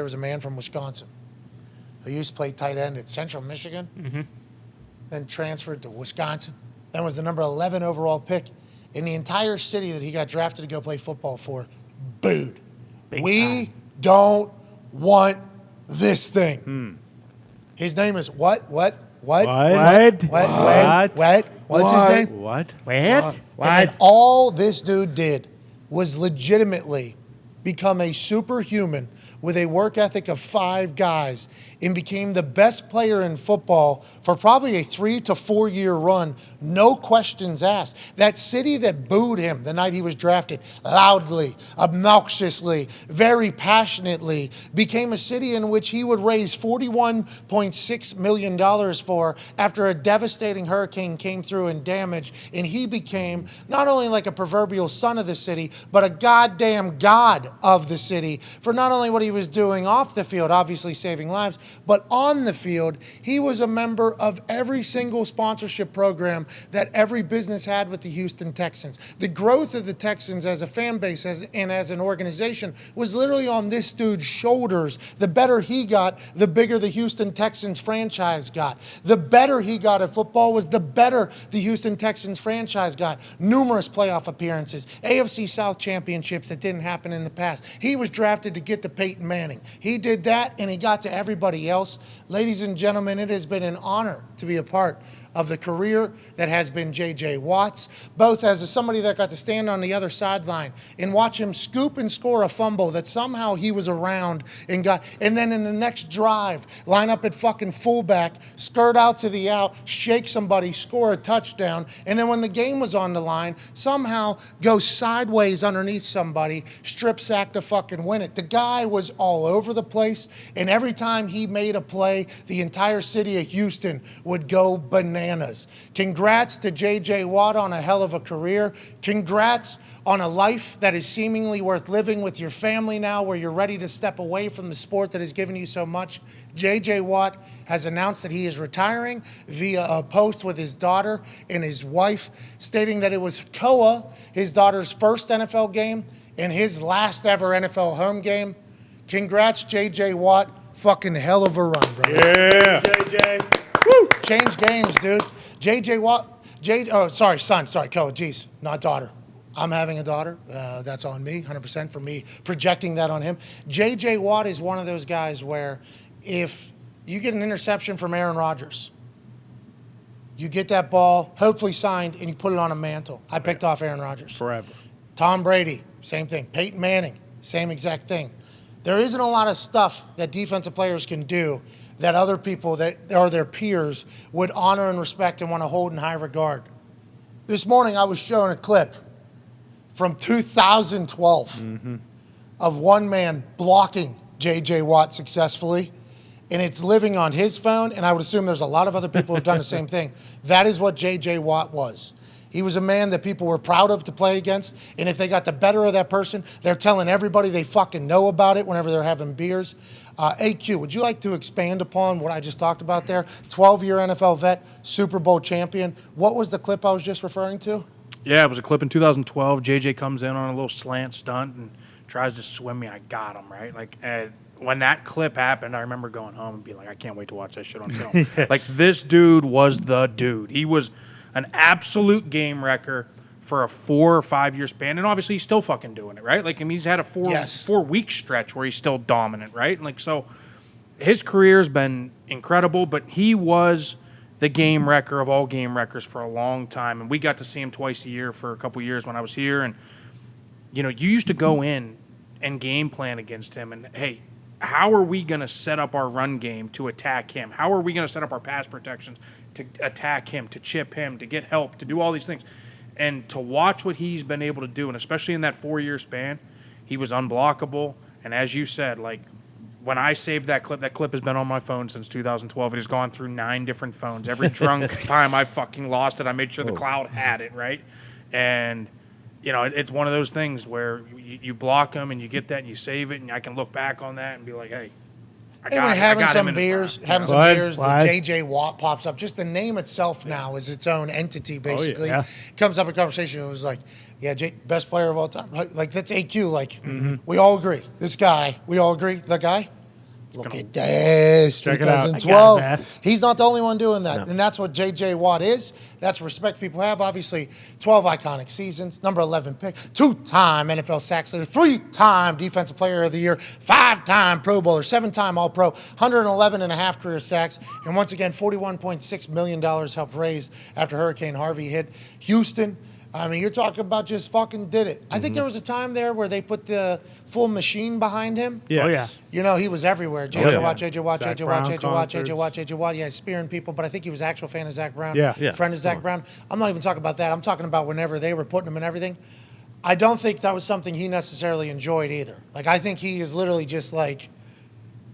was a man from Wisconsin who used to play tight end at Central Michigan, then transferred to Wisconsin, then was the number 11 overall pick in the entire city that he got drafted to go play football for. Booed. We don't want this thing. His name is what? What's his name? What? And then all this dude did was legitimately become a superhuman with a work ethic of 5 guys and became the best player in football for probably a 3 to 4 year run, no questions asked. That city that booed him the night he was drafted, loudly, obnoxiously, very passionately, became a city in which he would raise $41.6 million for after a devastating hurricane came through and damaged, and he became not only like a proverbial son of the city, but a goddamn god of the city for not only what he was doing off the field, obviously saving lives, but on the field, he was a member of every single sponsorship program that every business had with the Houston Texans. The growth of the Texans as a fan base and as an organization was literally on this dude's shoulders. The better he got, the bigger the Houston Texans franchise got. The better he got at football was the better the Houston Texans franchise got. Numerous playoff appearances, AFC South championships that didn't happen in the past. He was drafted to get to Peyton Manning. He did that, and he got to everybody else. Ladies and gentlemen, it has been an honor to be a part of the career that has been J.J. Watt's, both as somebody that got to stand on the other sideline and watch him scoop and score a fumble that somehow he was around and got, and then in the next drive, line up at fucking fullback, skirt out to the out, shake somebody, score a touchdown, and then when the game was on the line, somehow go sideways underneath somebody, strip sack to fucking win it. The guy was all over the place, and every time he made a play, the entire city of Houston would go bananas. Congrats to J.J. Watt on a hell of a career. Congrats on a life that is seemingly worth living with your family now, where you're ready to step away from the sport that has given you so much. J.J. Watt has announced that he is retiring via a post with his daughter and his wife, stating that it was Koa, his daughter's first NFL game, and his last ever NFL home game. Congrats, J.J. Watt. Fucking hell of a run, bro. Yeah. J.J. Woo! Change games, dude. J.J. Watt. Son. Sorry, Koa. Jeez, not daughter. I'm having a daughter. That's on me, 100% for me projecting that on him. J.J. Watt is one of those guys where if you get an interception from Aaron Rodgers, you get that ball, hopefully signed, and you put it on a mantle. I picked off Aaron Rodgers. Forever. Tom Brady, same thing. Peyton Manning, same exact thing. There isn't a lot of stuff that defensive players can do that other people that are their peers would honor and respect and want to hold in high regard. This morning I was shown a clip from 2012 of one man blocking J.J. Watt successfully, and it's living on his phone, and I would assume there's a lot of other people who have done the same thing. That is what J.J. Watt was. He was a man that people were proud of to play against, and if they got the better of that person, they're telling everybody they fucking know about it whenever they're having beers. AQ, would you like to expand upon what I just talked about there? 12-year NFL vet, Super Bowl champion. What was the clip I was just referring to? Yeah, it was a clip in 2012. JJ comes in on a little slant stunt and tries to swim me. I got him, right? When that clip happened, I remember going home and being like, I can't wait to watch that shit on film. This dude was the dude. He was an absolute game wrecker for a 4 or 5 year span, and obviously he's still fucking doing it, right? He's had a 4 week stretch where he's still dominant, right? So his career's been incredible, but he was the game wrecker of all game wreckers for a long time, and we got to see him twice a year for a couple years when I was here, and you used to go in and game plan against him, and hey, how are we going to set up our run game to attack him? How are we going to set up our pass protections to attack him, to chip him, to get help, to do all these things? And to watch what he's been able to do, and especially in that 4 year span, he was unblockable. And as you said, when I saved that clip has been on my phone since 2012. It has gone through 9 different phones. Every drunk time I fucking lost it, I made sure the cloud had it, right? And, it's one of those things where you block them and you get that and you save it, and I can look back on that and be like, hey, having some beers, the J.J. Watt pops up. Just the name itself now is its own entity, basically. Comes up in conversation. It was like, best player of all time. That's AQ. We all agree. This guy, we all agree. The guy? Look at this. Check it out. 2012. I got his ass. He's not the only one doing that. No. And that's what J.J. Watt is. That's respect people have. Obviously, 12 iconic seasons, number 11 pick, 2-time NFL sacks leader, 3-time Defensive Player of the Year, 5-time Pro Bowler, 7-time All-Pro, 111.5 career sacks, and once again, $41.6 million helped raise after Hurricane Harvey hit Houston. I mean, you're talking about just fucking did it. I think there was a time there where they put the full machine behind him. Yes. Oh, yeah. You know, he was everywhere. J.J. yeah. Watt, J.J. Watt, Zach J.J. Watt, Brown J.J. Watt, J.J. Watt, concerts. J.J. Watt, yeah, spearing people, but I think he was an actual fan of Zach Brown. Yeah. Friend of Zach Brown. I'm not even talking about that. I'm talking about whenever they were putting him in everything. I don't think that was something he necessarily enjoyed either. Like, I think he is literally just like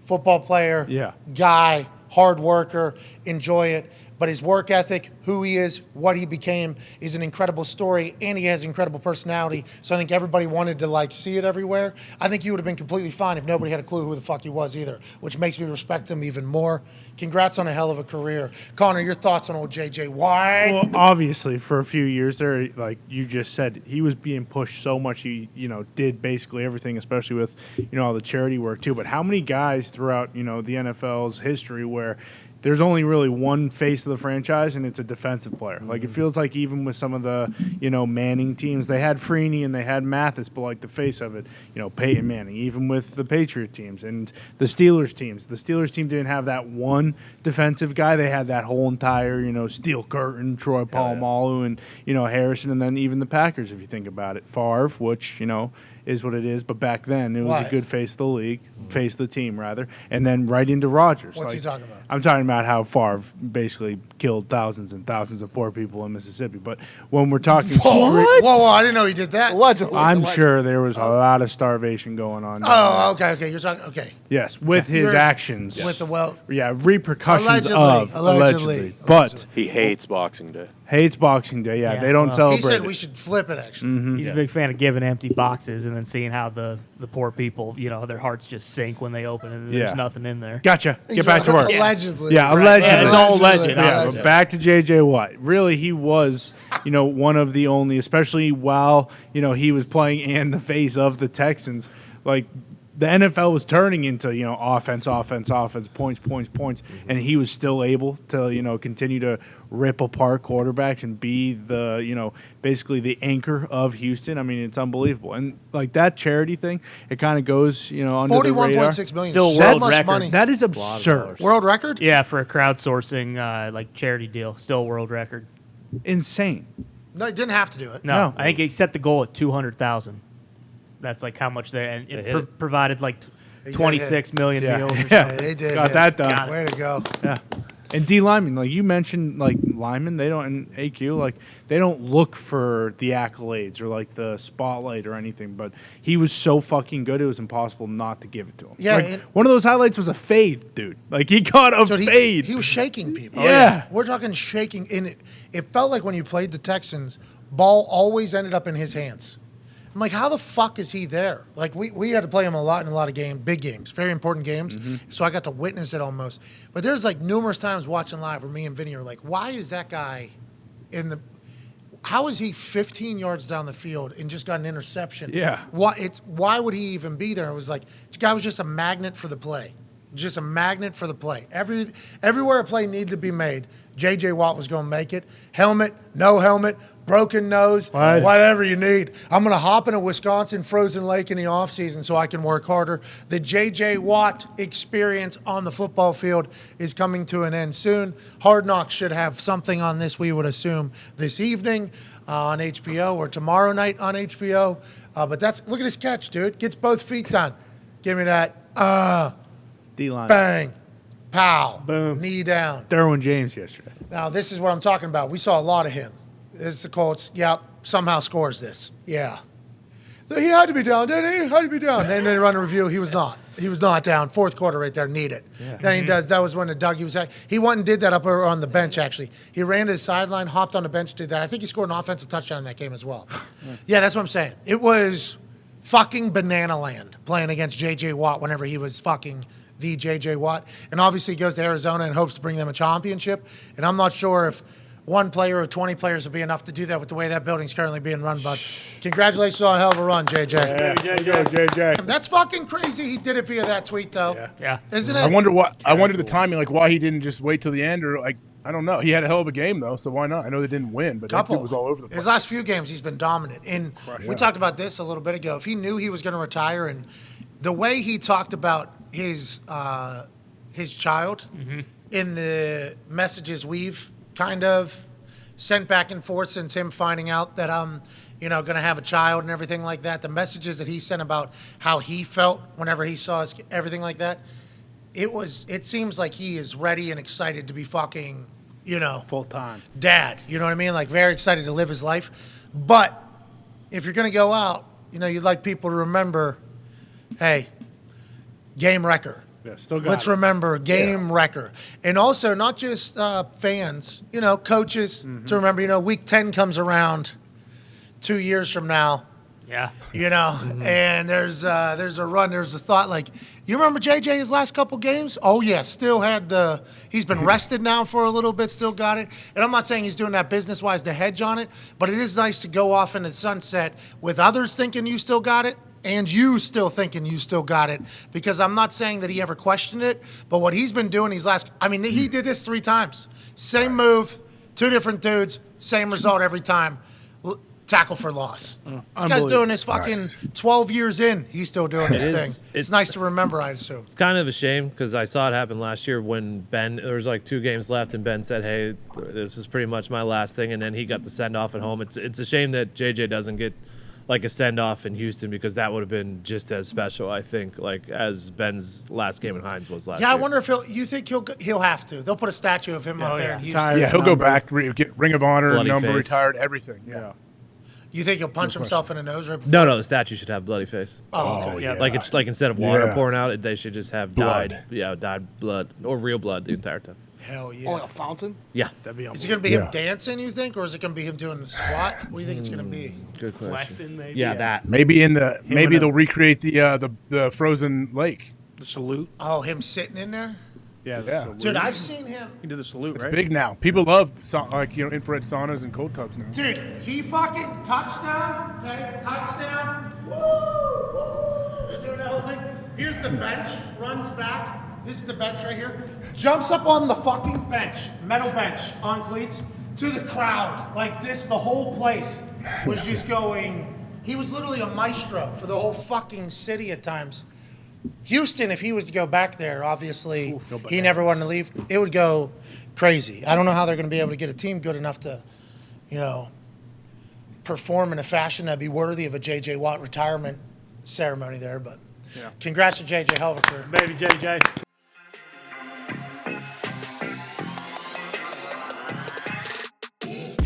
football player, Yeah. guy, hard worker, enjoy it. But his work ethic, who he is, what he became, is an incredible story, and he has incredible personality. So I think everybody wanted to like see it everywhere. I think he would have been completely fine if nobody had a clue who the fuck he was either, which makes me respect him even more. Congrats on a hell of a career, Connor. Your thoughts on old J.J. Watt? Well, obviously, for a few years there, like you just said, he was being pushed so much. He, did basically everything, especially with, all the charity work too. But how many guys throughout, the NFL's history where there's only really one face of the franchise, and it's a defensive player. Like, it feels like even with some of the, Manning teams, they had Freeney and they had Mathis, but like the face of it, Peyton Manning. Even with the Patriot teams and the Steelers teams. The Steelers team didn't have that one defensive guy. They had that whole entire, Steel Curtain, Troy Polamalu, and, Harrison, and then even the Packers, if you think about it. Favre, which, is what it is, but back then it was Why? a good face of the league, face of the team rather, and then right into Rodgers. What's he talking about? I'm talking about how Favre basically killed thousands and thousands of poor people in Mississippi. But when we're talking, Whoa, I didn't know he did that. I'm sure there was a lot of starvation going on. Oh, okay. You're talking, okay. Yes, with his You're- actions. With the repercussions Allegedly. of but He hates Boxing Day. hates Boxing Day. Yeah, Yeah, they don't well, celebrate. He said it. we should flip it, actually. He's a big fan of giving empty boxes and then seeing how the poor people, their hearts just sink when they open it and Yeah. there's nothing in there. Gotcha. Get back to work. Allegedly. Yeah, Right. allegedly. Yeah, it's all alleged. Yeah, Alleged. but back to J.J. Watt. Really, he was, one of the only, especially while, he was playing and the face of the Texans. Like, the NFL was turning into, offense, points, and he was still able to, continue to rip apart quarterbacks and be the, basically the anchor of Houston. I mean, it's unbelievable. And, like, that charity thing, it kind of goes, under the radar. $41.6 million. Still So world much record. money. That is absurd. World record? Yeah, for a crowdsourcing charity deal, still world record. Insane. No, he didn't have to do it. No, No. I think he set the goal at 200,000. That's like how much they and it hit it. provided like They did 26 million Yeah. meals. Yeah. They did. Got that done. Got it. Way to go. Yeah. And D linemen, like you mentioned, like linemen, they don't in AQ, like they don't look for the accolades or like the spotlight or anything. But he was so fucking good, it was impossible not to give it to him. Yeah, Like, and- one of those highlights was a fade, dude. Like he got a Dude, fade. he was shaking people. Yeah. We're talking shaking. And it felt like when you played the Texans, ball always ended up in his hands. I'm like, how the fuck is he there? Like, we had to play him a lot in a lot of games, big games, very important games. So I got to witness it almost. But there's like numerous times watching live where me and Vinny are like, why is that guy how is he 15 yards down the field and just got an interception? Yeah. Why would he even be there? It was like, the guy was just a magnet for the play. Just a magnet for the play. Everywhere a play needed to be made, J.J. Watt was going to make it. Helmet, no helmet, broken nose, Right. whatever you need. I'm going to hop in a Wisconsin frozen lake in the offseason so I can work harder. The J.J. Watt experience on the football field is coming to an end soon. Hard Knocks should have something on this, we would assume, this evening on HBO or tomorrow night on HBO. But look at his catch, dude. Gets both feet done. Give me that. D-line. Bang. Pow. Boom. Knee down. Derwin James yesterday. Now, this is what I'm talking about. We saw a lot of him. This is the Colts. Yep. Somehow scores this. Yeah. He had to be down, didn't he? Had to be down. Then they run a review. He was not. He was not down. Fourth quarter right there. Need it. Yeah. Then he does. That was when the Dougie was at. He went and did that up on the bench, actually. He ran to the sideline, hopped on the bench, did that. I think he scored an offensive touchdown in that game as well. Yeah, that's what I'm saying. It was fucking banana land playing against J.J. Watt whenever he was fucking the J.J. Watt. And obviously he goes to Arizona and hopes to bring them a championship. And I'm not sure if one player or 20 players will be enough to do that with the way that building's currently being run. But congratulations on a hell of a run, JJ. Yeah, JJ. That's fucking crazy. He did it via that tweet, though. Yeah. Isn't it? I wonder the timing, like why he didn't just wait till the end, or like I don't know. He had a hell of a game though, so why not? I know they didn't win, but that dude was all over the place. His last few games, he's been dominant. And we talked about this a little bit ago. If he knew he was going to retire, and the way he talked about his child in the messages we've kind of sent back and forth since him finding out that I'm, going to have a child and everything like that. The messages that he sent about how he felt whenever he saw everything like that. It seems like he is ready and excited to be fucking, Full time. dad. You know what I mean? Like very excited to live his life. But if you're going to go out, you'd like people to remember, hey, game wrecker. Yeah, still got Let's it. remember game wrecker. And also not just fans, coaches to remember, week 10 comes around 2 years from now. Yeah. And there's a run, there's a thought like, you remember JJ his last couple games? Oh yeah, still had he's been rested now for a little bit, still got it. And I'm not saying he's doing that business wise to hedge on it, but it is nice to go off into the sunset with others thinking you still got it and you still thinking you still got it, because I'm not saying that he ever questioned it, but what he's been doing he did this 3 times. Same move, 2 different dudes, same result every time. Tackle for loss. This guy's doing this fucking 12 years in. He's still doing this thing. It's nice to remember, I assume. It's kind of a shame because I saw it happen last year when there was like 2 games left and Ben said, hey, this is pretty much my last thing. And then he got the send off at home. It's a shame that JJ doesn't get like a send off in Houston, because that would have been just as special, I think, like as Ben's last game in Hines was last year. Yeah, I wonder if you think he'll have to. They'll put a statue of him up there in Houston. Yeah, he'll go back, get Ring of Honor, Bloody number, face. retired, everything. Yeah. You think he'll punch himself in the nose? Right before? No, the statue should have bloody face. Oh, okay. yeah. Like it's like instead of water Yeah. pouring out, they should just have Blood. died blood or real blood the entire time. Hell yeah. Oh, like a fountain? Yeah, That'd be Is it going to be him dancing, you think? Or is it going to be him doing the squat? What do you think it's going to be? good question. flexing, maybe. Yeah, that. Maybe they'll recreate the frozen lake. The salute. Oh, him sitting in there? Yeah. Yeah. Dude, I've seen him. He did the salute, It's right? big now. People love infrared saunas and cold tubs now. Dude, he fucking touchdown. Okay, touchdown. Woo! Doing the whole thing. Here's the bench. Runs back. This is the bench right here. Jumps up on the fucking bench, metal bench on cleats, to the crowd like this. The whole place was just going. He was literally a maestro for the whole fucking city at times. Houston, if he was to go back there, obviously he never wanted to leave. It would go crazy. I don't know how they're going to be able to get a team good enough to, perform in a fashion that'd be worthy of a J.J. Watt retirement ceremony there. But congrats to J.J. Hell of a career. Baby JJ.